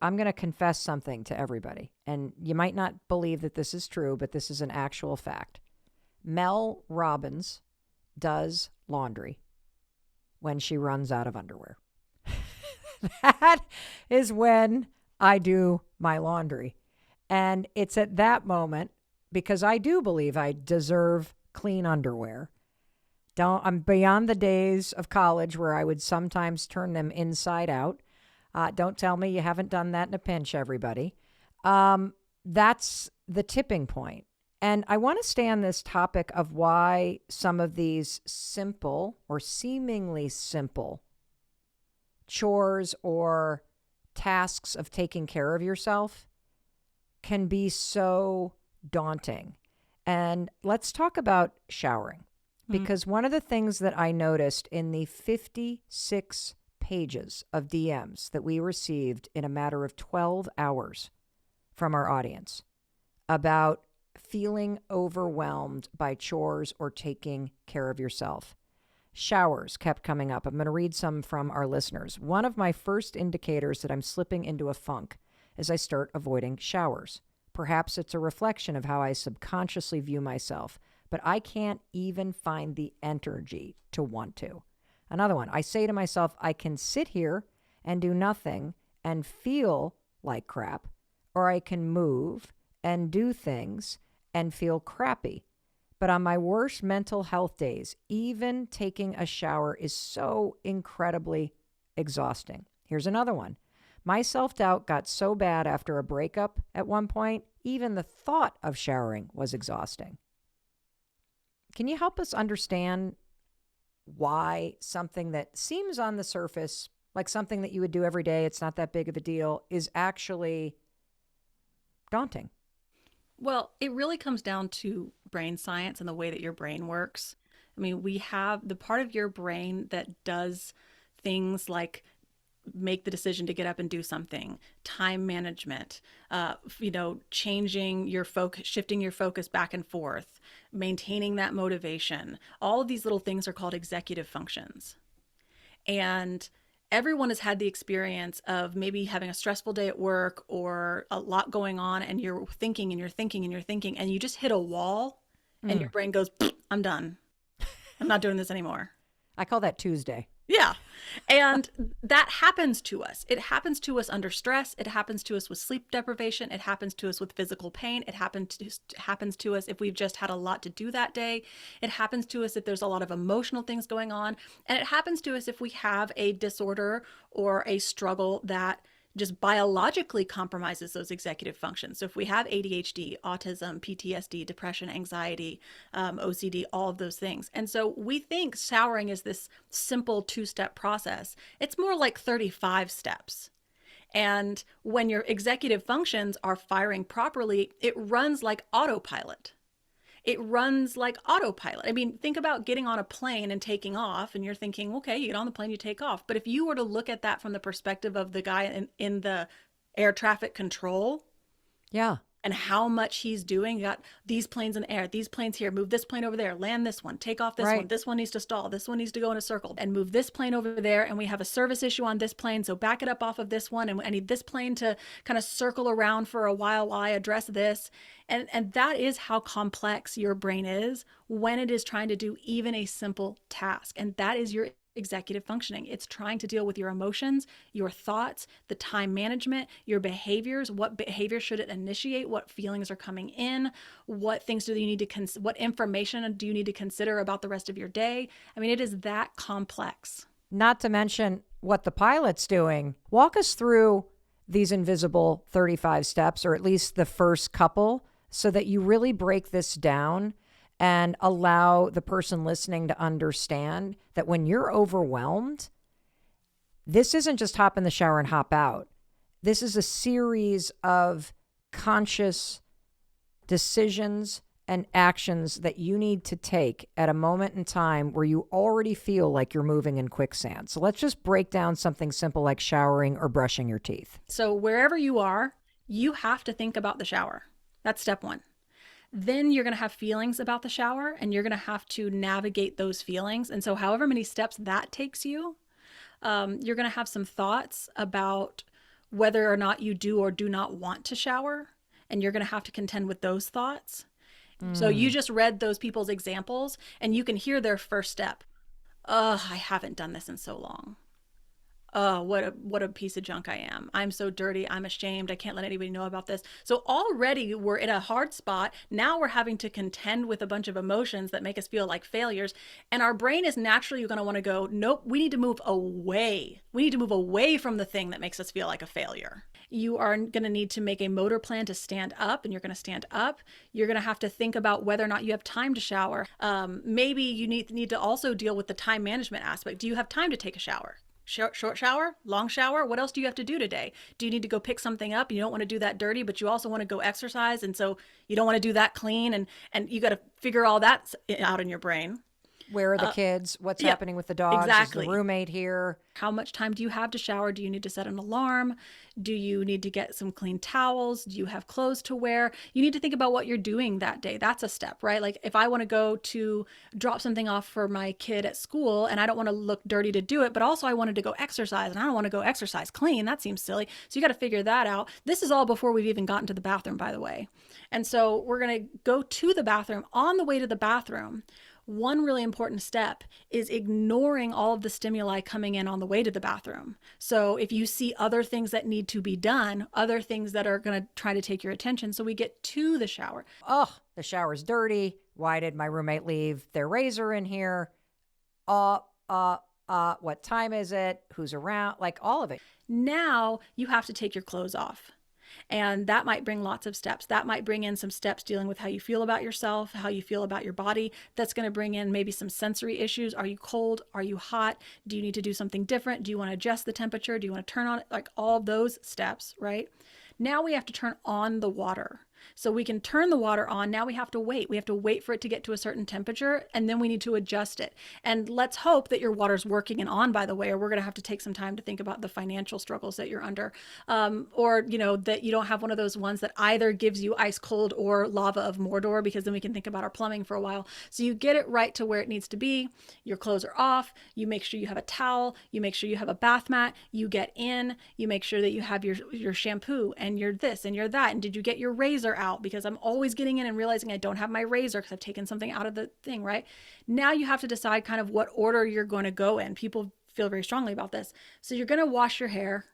I'm going to confess something to everybody, and you might not believe that this is true, but this is an actual fact. Mel Robbins does laundry when she runs out of underwear. That is when I do my laundry. And it's at that moment, because I do believe I deserve clean underwear. I'm beyond the days of college where I would sometimes turn them inside out. Don't tell me you haven't done that in a pinch, everybody. That's the tipping point. And I want to stay on this topic of why some of these simple or seemingly simple chores or tasks of taking care of yourself can be so daunting. And let's talk about showering, because one of the things that I noticed in the 56 pages of DMs that we received in a matter of 12 hours from our audience about feeling overwhelmed by chores or taking care of yourself. Showers kept coming up. I'm going to read some from our listeners. One of my first indicators that I'm slipping into a funk is I start avoiding showers. Perhaps it's a reflection of how I subconsciously view myself, but I can't even find the energy to want to. Another one, I say to myself, I can sit here and do nothing and feel like crap, or I can move and do things and feel crappy. But on my worst mental health days, even taking a shower is so incredibly exhausting. Here's another one. My self-doubt got so bad after a breakup at one point, even the thought of showering was exhausting. Can you help us understand why something that seems on the surface like something that you would do every day, it's not that big of a deal, is actually daunting? Well, it really comes down to brain science and the way that your brain works. I mean, we have the part of your brain that does things like make the decision to get up and do something, time management, changing your focus, shifting your focus back and forth, maintaining that motivation. All of these little things are called executive functions. And everyone has had the experience of maybe having a stressful day at work or a lot going on, and you're thinking and you're thinking and you're thinking, and you just hit a wall and your brain goes, I'm done. I'm not doing this anymore. I call that Tuesday. Yeah. And that happens to us. It happens to us under stress. It happens to us with sleep deprivation. It happens to us with physical pain. It happens to us if we've just had a lot to do that day. It happens to us if there's a lot of emotional things going on. And it happens to us if we have a disorder or a struggle that just biologically compromises those executive functions. So if we have ADHD, autism, PTSD, depression, anxiety, OCD, all of those things. And so we think showering is this simple two-step process. It's more like 35 steps. And when your executive functions are firing properly, it runs like autopilot. It runs like autopilot. I mean, think about getting on a plane and taking off, and you're thinking, okay, you get on the plane, you take off. But if you were to look at that from the perspective of the guy in the air traffic control, Yeah. and how much he's doing, you got these planes in the air, these planes here, move this plane over there, land this one, take off this one needs to stall, this one needs to go in a circle, and move this plane over there, and we have a service issue on this plane, so back it up off of this one, and I need this plane to kind of circle around for a while I address this. And that is how complex your brain is when it is trying to do even a simple task. And that is your executive functioning. It's trying to deal with your emotions, your thoughts, the time management, your behaviors. What behavior should it initiate? What feelings are coming in? What things do you need to what information do you need to consider about the rest of your day? I mean, it is that complex. Not to mention what the pilot's doing. Walk us through these invisible 35 steps, or at least the first couple, so that you really break this down and allow the person listening to understand that when you're overwhelmed, this isn't just hop in the shower and hop out. This is a series of conscious decisions and actions that you need to take at a moment in time where you already feel like you're moving in quicksand. So let's just break down something simple like showering or brushing your teeth. So wherever you are, you have to think about the shower. That's step one. Then you're going to have feelings about the shower, and you're going to have to navigate those feelings. And so however many steps that takes you, you're going to have some thoughts about whether or not you do or do not want to shower. And you're going to have to contend with those thoughts. So you just read those people's examples and you can hear their first step. Oh, I haven't done this in so long. Oh, what a piece of junk I am. I'm so dirty. I'm ashamed. I can't let anybody know about this. So already we're in a hard spot. Now we're having to contend with a bunch of emotions that make us feel like failures. And our brain is naturally going to want to go, nope, we need to move away. We need to move away from the thing that makes us feel like a failure. You are going to need to make a motor plan to stand up, and you're going to stand up. You're going to have to think about whether or not you have time to shower. Maybe you need to also deal with the time management aspect. Do you have time to take a shower? Short shower, long shower? What else do you have to do today? Do you need to go pick something up? You don't want to do that dirty, but you also want to go exercise. And so you don't want to do that clean. And you got to figure all that out in your brain. Where are the kids? What's happening with the dogs? Exactly. Is the roommate here? How much time do you have to shower? Do you need to set an alarm? Do you need to get some clean towels? Do you have clothes to wear? You need to think about what you're doing that day. That's a step, right? Like if I want to go to drop something off for my kid at school and I don't want to look dirty to do it, but also I wanted to go exercise and I don't want to go exercise clean. That seems silly. So you got to figure that out. This is all before we've even gotten to the bathroom, by the way. And so we're going to go to the bathroom. On the way to the bathroom, one really important step is ignoring all of the stimuli coming in on the way to the bathroom. So if you see other things that need to be done, other things that are going to try to take your attention, so we get to the shower. Oh, the shower's dirty. Why did my roommate leave their razor in here? What time is it? Who's around? Like all of it. Now you have to take your clothes off. And that might bring lots of steps. That might bring in some steps dealing with how you feel about yourself, how you feel about your body. That's going to bring in maybe some sensory issues. Are you cold? Are you hot? Do you need to do something different? Do you want to adjust the temperature? Do you want to turn on it? Like all those steps, right? Now we have to turn on the water. So we can turn the water on. Now we have to wait. We have to wait for it to get to a certain temperature, and then we need to adjust it. And let's hope that your water's working and on, by the way, or we're going to have to take some time to think about the financial struggles that you're under. Or, that you don't have one of those ones that either gives you ice cold or lava of Mordor, because then we can think about our plumbing for a while. So you get it right to where it needs to be. Your clothes are off. You make sure you have a towel. You make sure you have a bath mat. You get in. You make sure that you have your shampoo and your this and your that. And did you get your razor out? Because I'm always getting in and realizing I don't have my razor because I've taken something out of the thing, right? Now you have to decide kind of what order you're going to go in. People feel very strongly about this. So you're going to wash your hair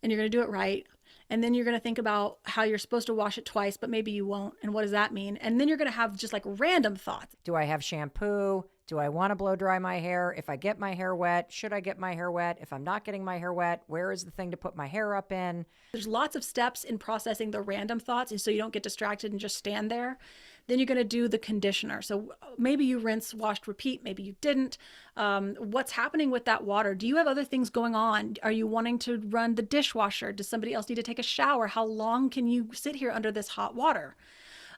and you're going to do it right. And then you're going to think about how you're supposed to wash it twice, but maybe you won't. And what does that mean? And then you're going to have just like random thoughts. Do I have shampoo? Do I want to blow dry my hair? If I get my hair wet, should I get my hair wet? If I'm not getting my hair wet, where is the thing to put my hair up in? There's lots of steps in processing the random thoughts, and so you don't get distracted and just stand there. Then you're going to do the conditioner. So maybe you rinse, washed, repeat. Maybe you didn't. What's happening with that water? Do you have other things going on? Are you wanting to run the dishwasher? Does somebody else need to take a shower? How long can you sit here under this hot water?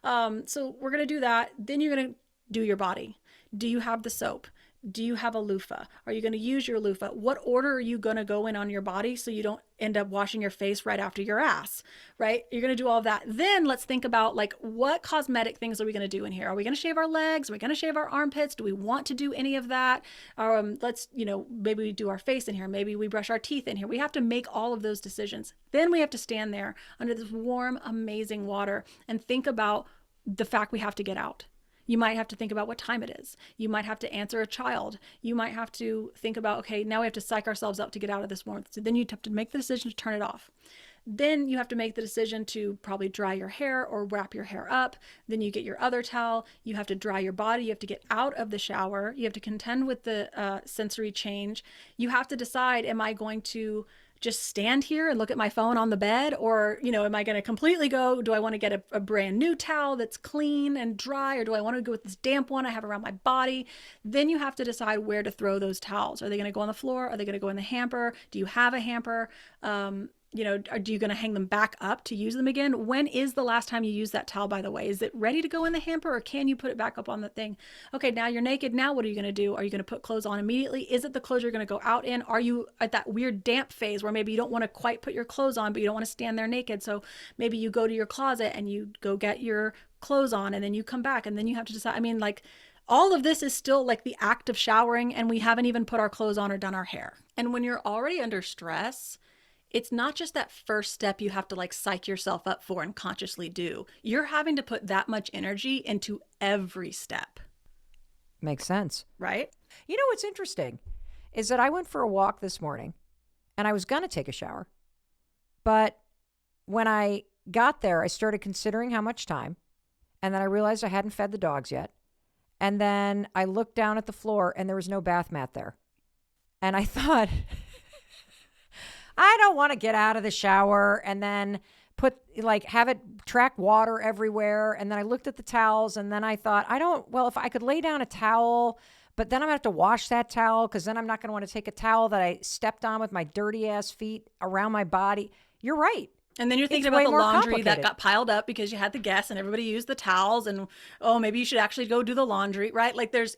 So we're going to do that. Then you're going to do your body. Do you have the soap? Do you have a loofah? Are you going to use your loofah? What order are you going to go in on your body so you don't end up washing your face right after your ass, right? You're going to do all of that. Then let's think about like, what cosmetic things are we going to do in here? Are we going to shave our legs? Are we going to shave our armpits? Do we want to do any of that? Let's, maybe we do our face in here. Maybe we brush our teeth in here. We have to make all of those decisions. Then we have to stand there under this warm, amazing water and think about the fact we have to get out. You might have to think about what time it is. You might have to answer a child. You might have to think about, okay, now we have to psych ourselves up to get out of this warmth. So then you have to make the decision to turn it off. Then you have to make the decision to probably dry your hair or wrap your hair up. Then you get your other towel. You have to dry your body. You have to get out of the shower. You have to contend with the sensory change. You have to decide, am I going to just stand here and look at my phone on the bed? Or, am I going to completely go, do I want to get a brand new towel that's clean and dry? Or do I want to go with this damp one I have around my body? Then you have to decide where to throw those towels. Are they going to go on the floor? Are they going to go in the hamper? Do you have a hamper? Are you going to hang them back up to use them again? When is the last time you used that towel, by the way? Is it ready to go in the hamper, or can you put it back up on the thing? Okay, now you're naked. Now what are you going to do? Are you going to put clothes on immediately? Is it the clothes you're going to go out in? Are you at that weird damp phase where maybe you don't want to quite put your clothes on, but you don't want to stand there naked? So maybe you go to your closet and you go get your clothes on, and then you come back, and then you have to decide. All of this is still like the act of showering, and we haven't even put our clothes on or done our hair. And when you're already under stress, it's not just that first step you have to like psych yourself up for and consciously do. You're having to put that much energy into every step. Makes sense. Right? You know what's interesting is that I went for a walk this morning and I was going to take a shower. But when I got there, I started considering how much time. And then I realized I hadn't fed the dogs yet. And then I looked down at the floor and there was no bath mat there. And I thought, I don't want to get out of the shower and then have it track water everywhere. And then I looked at the towels and then I thought, if I could lay down a towel, but then I'm gonna have to wash that towel because then I'm not gonna want to take a towel that I stepped on with my dirty ass feet around my body. You're right. And then you're thinking about the laundry that got piled up because you had the guests and everybody used the towels and, oh, maybe you should actually go do the laundry, right? Like that's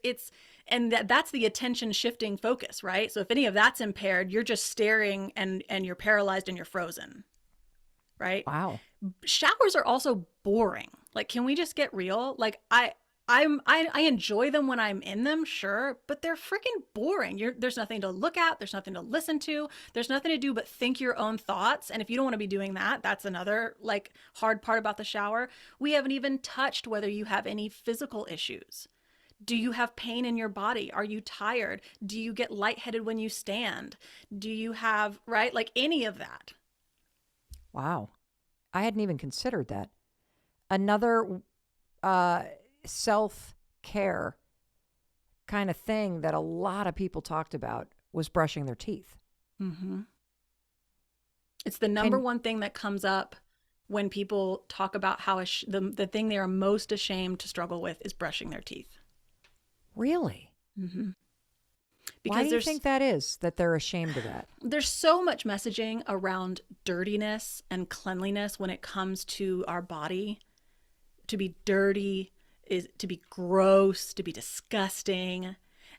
the attention shifting focus, right? So if any of that's impaired, you're just staring and you're paralyzed and you're frozen, right? Wow. Showers are also boring. Like, can we just get real? Like I enjoy them when I'm in them, sure, but they're freaking boring. There's nothing to look at. There's nothing to listen to. There's nothing to do but think your own thoughts. And if you don't want to be doing that, that's another like hard part about the shower. We haven't even touched whether you have any physical issues. Do you have pain in your body? Are you tired? Do you get lightheaded when you stand? Do you have, right? Like any of that. Wow. I hadn't even considered that. Another self-care kind of thing that a lot of people talked about was brushing their teeth. Mm-hmm. It's the number one thing that comes up when people talk about how the thing they are most ashamed to struggle with is brushing their teeth. Really? Mm-hmm. Why do you think that is, that they're ashamed of that? There's so much messaging around dirtiness and cleanliness when it comes to our body. To be dirty is to be gross, to be disgusting.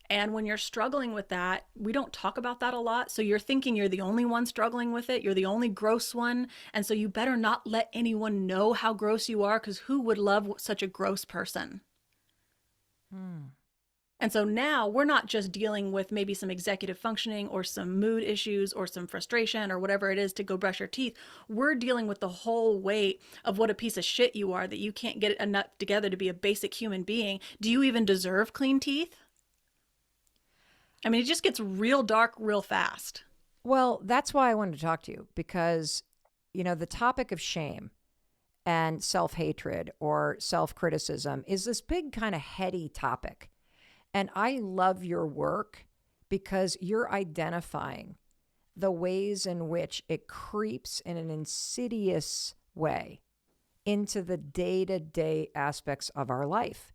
And when you're struggling with that, we don't talk about that a lot. So you're thinking you're the only one struggling with it. You're the only gross one. And so you better not let anyone know how gross you are, because who would love such a gross person? And so now we're not just dealing with maybe some executive functioning or some mood issues or some frustration or whatever it is to go brush your teeth. We're dealing with the whole weight of what a piece of shit you are, that you can't get enough together to be a basic human being. Do you even deserve clean teeth? I mean, it just gets real dark real fast. Well, that's why I wanted to talk to you, because, the topic of shame and self-hatred or self-criticism is this big kind of heady topic. And I love your work because you're identifying the ways in which it creeps in an insidious way into the day-to-day aspects of our life.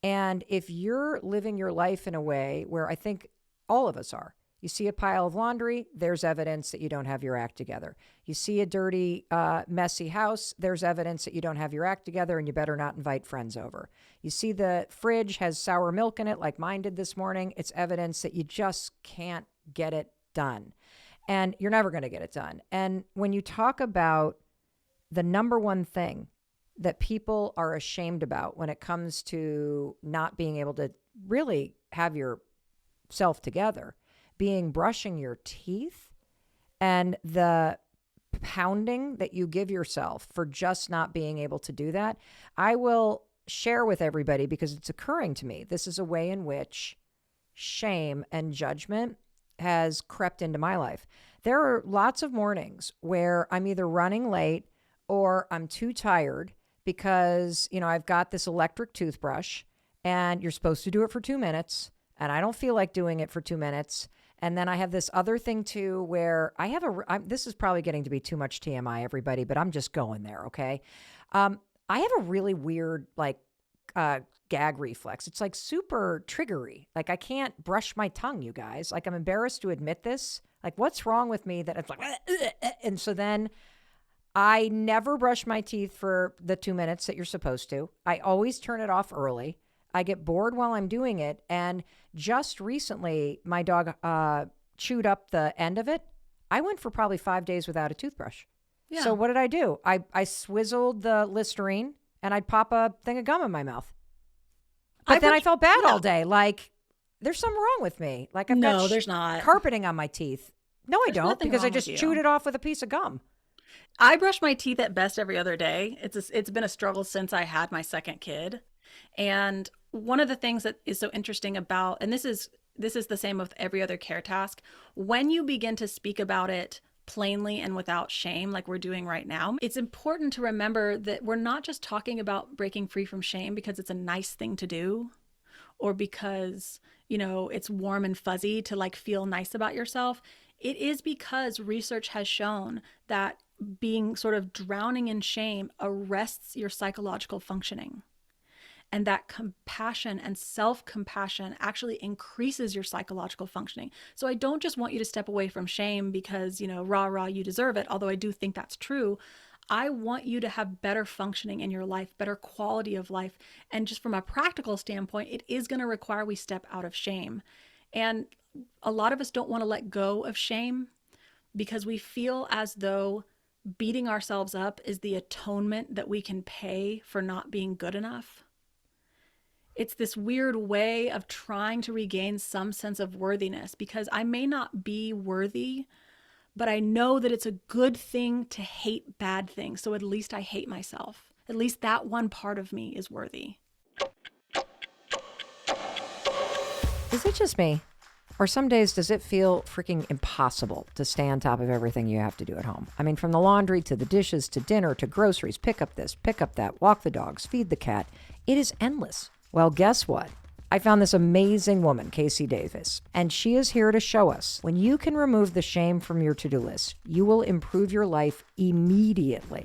And if you're living your life in a way where I think all of us are, you see a pile of laundry, there's evidence that you don't have your act together. You see a dirty, messy house, there's evidence that you don't have your act together and you better not invite friends over. You see the fridge has sour milk in it like mine did this morning, it's evidence that you just can't get it done. And you're never going to get it done. And when you talk about the number one thing that people are ashamed about when it comes to not being able to really have yourself together, being brushing your teeth, and the pounding that you give yourself for just not being able to do that, I will share with everybody because it's occurring to me. This is a way in which shame and judgment has crept into my life. There are lots of mornings where I'm either running late or I'm too tired because, I've got this electric toothbrush and you're supposed to do it for 2 minutes and I don't feel like doing it for 2 minutes. And then I have this other thing too, where this is probably getting to be too much TMI, everybody, but I'm just going there. Okay. I have a really weird, gag reflex. It's like super triggery. Like I can't brush my tongue, you guys. Like I'm embarrassed to admit this. Like what's wrong with me that it's like, and so then I never brush my teeth for the 2 minutes that you're supposed to. I always turn it off early. I get bored while I'm doing it. And just recently, my dog chewed up the end of it. I went for probably 5 days without a toothbrush. Yeah. So what did I do? I swizzled the Listerine and I'd pop a thing of gum in my mouth. But then I felt bad all day. Like there's something wrong with me. Like there's not carpeting on my teeth. No, I There's don't, nothing because I wrong with just you. chewed it off with a piece of gum. I brush my teeth at best every other day. It's been a struggle since I had my second kid. And one of the things that is so interesting about, and this is the same with every other care task, when you begin to speak about it plainly and without shame, like we're doing right now, it's important to remember that we're not just talking about breaking free from shame because it's a nice thing to do, or because, it's warm and fuzzy to like feel nice about yourself. It is because research has shown that being sort of drowning in shame arrests your psychological functioning. And that compassion and self-compassion actually increases your psychological functioning. So I don't just want you to step away from shame because, rah, rah, you deserve it, although I do think that's true. I want you to have better functioning in your life, better quality of life. And just from a practical standpoint, it is going to require we step out of shame. And a lot of us don't want to let go of shame because we feel as though beating ourselves up is the atonement that we can pay for not being good enough. It's this weird way of trying to regain some sense of worthiness because I may not be worthy, but I know that it's a good thing to hate bad things. So at least I hate myself. At least that one part of me is worthy. Is it just me? Or some days, does it feel freaking impossible to stay on top of everything you have to do at home? I mean, from the laundry to the dishes to dinner to groceries, pick up this, pick up that, walk the dogs, feed the cat. It is endless. Well, guess what? I found this amazing woman, Casey Davis, and she is here to show us when you can remove the shame from your to-do list, you will improve your life immediately.